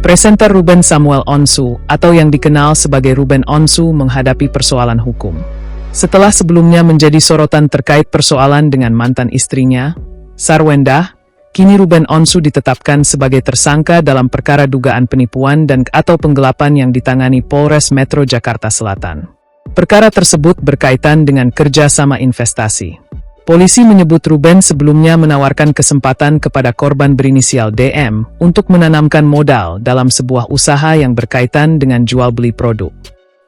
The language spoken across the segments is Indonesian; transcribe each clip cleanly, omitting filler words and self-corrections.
Presenter Ruben Samuel Onsu, atau yang dikenal sebagai Ruben Onsu, menghadapi persoalan hukum. Setelah sebelumnya menjadi sorotan terkait persoalan dengan mantan istrinya, Sarwendah, kini Ruben Onsu ditetapkan sebagai tersangka dalam perkara dugaan penipuan dan atau penggelapan yang ditangani Polres Metro Jakarta Selatan. Perkara tersebut berkaitan dengan kerjasama investasi. Polisi menyebut Ruben sebelumnya menawarkan kesempatan kepada korban berinisial DM untuk menanamkan modal dalam sebuah usaha yang berkaitan dengan jual beli produk.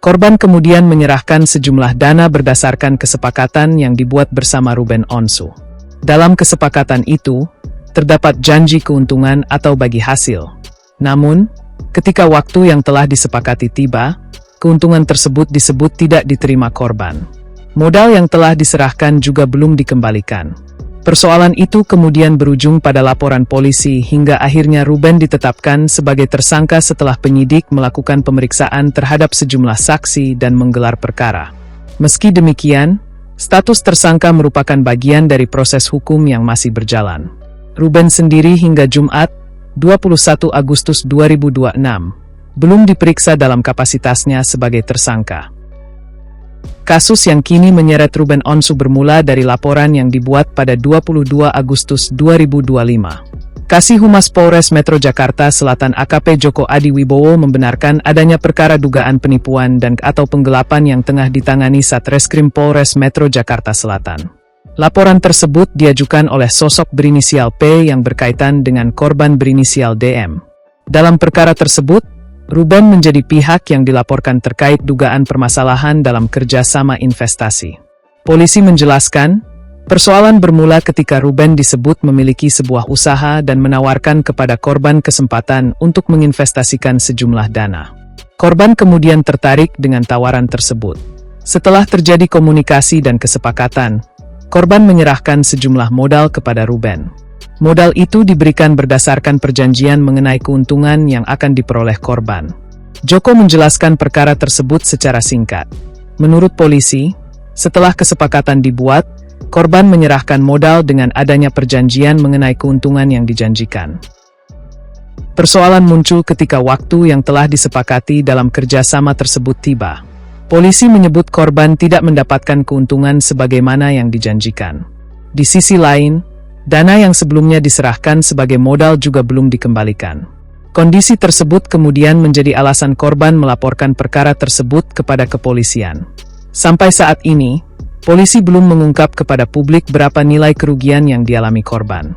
Korban kemudian menyerahkan sejumlah dana berdasarkan kesepakatan yang dibuat bersama Ruben Onsu. Dalam kesepakatan itu, terdapat janji keuntungan atau bagi hasil. Namun, ketika waktu yang telah disepakati tiba, keuntungan tersebut disebut tidak diterima korban. Modal yang telah diserahkan juga belum dikembalikan. Persoalan itu kemudian berujung pada laporan polisi hingga akhirnya Ruben ditetapkan sebagai tersangka setelah penyidik melakukan pemeriksaan terhadap sejumlah saksi dan menggelar perkara. Meski demikian, status tersangka merupakan bagian dari proses hukum yang masih berjalan. Ruben sendiri hingga Jumat, 21 Agustus 2026, belum diperiksa dalam kapasitasnya sebagai tersangka. Kasus yang kini menyeret Ruben Onsu bermula dari laporan yang dibuat pada 22 Agustus 2025. Kasih Humas Polres Metro Jakarta Selatan AKP Joko Adi Wibowo membenarkan adanya perkara dugaan penipuan dan atau penggelapan yang tengah ditangani Satreskrim Polres Metro Jakarta Selatan. Laporan tersebut diajukan oleh sosok berinisial P yang berkaitan dengan korban berinisial DM. Dalam perkara tersebut, Ruben menjadi pihak yang dilaporkan terkait dugaan permasalahan dalam kerjasama investasi. Polisi menjelaskan, persoalan bermula ketika Ruben disebut memiliki sebuah usaha dan menawarkan kepada korban kesempatan untuk menginvestasikan sejumlah dana. Korban kemudian tertarik dengan tawaran tersebut. Setelah terjadi komunikasi dan kesepakatan, korban menyerahkan sejumlah modal kepada Ruben. Modal itu diberikan berdasarkan perjanjian mengenai keuntungan yang akan diperoleh korban. Joko menjelaskan perkara tersebut secara singkat. Menurut polisi, setelah kesepakatan dibuat, korban menyerahkan modal dengan adanya perjanjian mengenai keuntungan yang dijanjikan. Persoalan muncul ketika waktu yang telah disepakati dalam kerjasama tersebut tiba. Polisi menyebut korban tidak mendapatkan keuntungan sebagaimana yang dijanjikan. Di sisi lain, dana yang sebelumnya diserahkan sebagai modal juga belum dikembalikan. Kondisi tersebut kemudian menjadi alasan korban melaporkan perkara tersebut kepada kepolisian. Sampai saat ini, polisi belum mengungkap kepada publik berapa nilai kerugian yang dialami korban.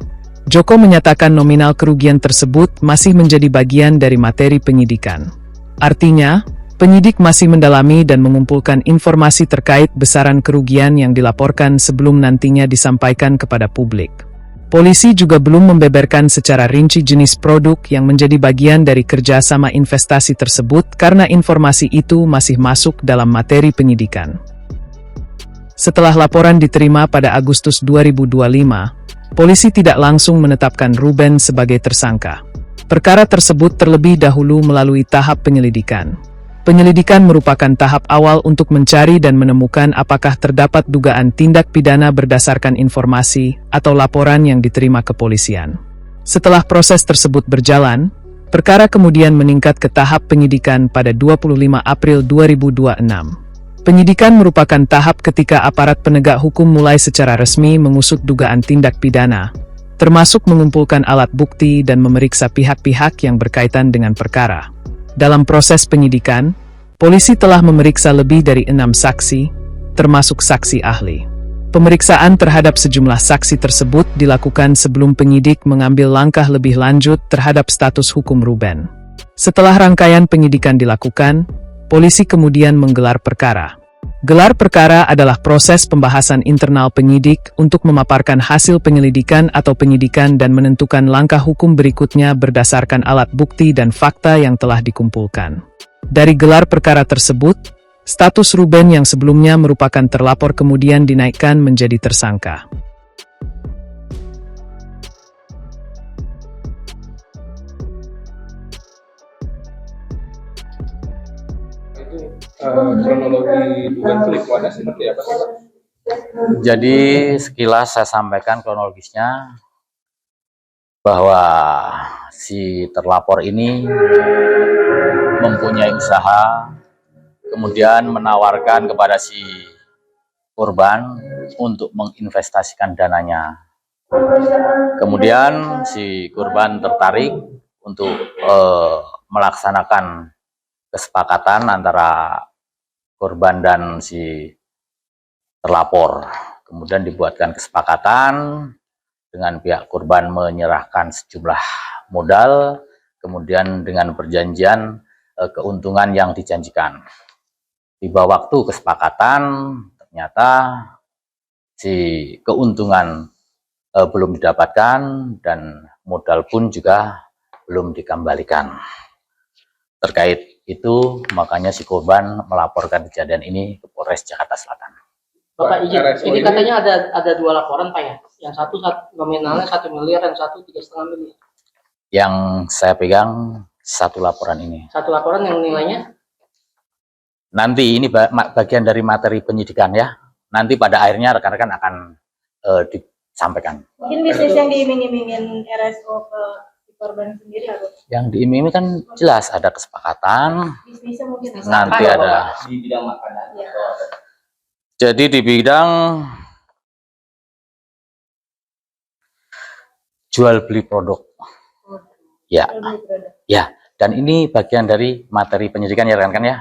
Joko menyatakan nominal kerugian tersebut masih menjadi bagian dari materi penyidikan. Artinya, penyidik masih mendalami dan mengumpulkan informasi terkait besaran kerugian yang dilaporkan sebelum nantinya disampaikan kepada publik. Polisi juga belum membeberkan secara rinci jenis produk yang menjadi bagian dari kerjasama investasi tersebut karena informasi itu masih masuk dalam materi penyidikan. Setelah laporan diterima pada Agustus 2025, polisi tidak langsung menetapkan Ruben sebagai tersangka. Perkara tersebut terlebih dahulu melalui tahap penyelidikan. Penyelidikan merupakan tahap awal untuk mencari dan menemukan apakah terdapat dugaan tindak pidana berdasarkan informasi atau laporan yang diterima kepolisian. Setelah proses tersebut berjalan, perkara kemudian meningkat ke tahap penyidikan pada 25 April 2026. Penyidikan merupakan tahap ketika aparat penegak hukum mulai secara resmi mengusut dugaan tindak pidana, termasuk mengumpulkan alat bukti dan memeriksa pihak-pihak yang berkaitan dengan perkara. Dalam proses penyidikan, polisi telah memeriksa lebih dari 6 saksi, termasuk saksi ahli. Pemeriksaan terhadap sejumlah saksi tersebut dilakukan sebelum penyidik mengambil langkah lebih lanjut terhadap status hukum Ruben. Setelah rangkaian penyidikan dilakukan, polisi kemudian menggelar perkara. Gelar perkara adalah proses pembahasan internal penyidik untuk memaparkan hasil penyelidikan atau penyidikan dan menentukan langkah hukum berikutnya berdasarkan alat bukti dan fakta yang telah dikumpulkan. Dari gelar perkara tersebut, status Ruben yang sebelumnya merupakan terlapor kemudian dinaikkan menjadi tersangka. Kronologi dugaan penipuannya seperti apa sih, Pak? Jadi sekilas saya sampaikan kronologisnya. bahwa si terlapor ini mempunyai usaha, kemudian menawarkan kepada si korban untuk menginvestasikan dananya. Kemudian si korban tertarik untuk melaksanakan kesepakatan antara korban dan si terlapor. Kemudian dibuatkan kesepakatan dengan pihak korban menyerahkan sejumlah modal, kemudian dengan perjanjian keuntungan yang dijanjikan. Tiba waktu kesepakatan, ternyata si keuntungan belum didapatkan dan modal pun juga belum dikembalikan. Terkait itu, makanya si korban melaporkan kejadian ini ke Polres Jakarta Selatan. Bapak izin, RSO ini ini- katanya ada 2 laporan Pak ya? Yang satu nominalnya 1 miliar, yang satu 3,5 miliar. Yang saya pegang 1 laporan ini. Satu laporan yang nilainya? Nanti ini bagian dari materi penyidikan ya. Nanti pada akhirnya rekan-rekan akan disampaikan. Mungkin bisnis yang diiming-imingin RSO ke si korban sendiri apa? Yang diiming kan jelas ada kesepakatan, Bisnisnya mungkin apa? nanti Apa, ada. Bapak? Di bidang makanan. Ya. Jadi di bidang jual beli produk. Ya, Jual beli produk. ya. Dan ini bagian dari materi penyidikan ya rekan-rekan ya.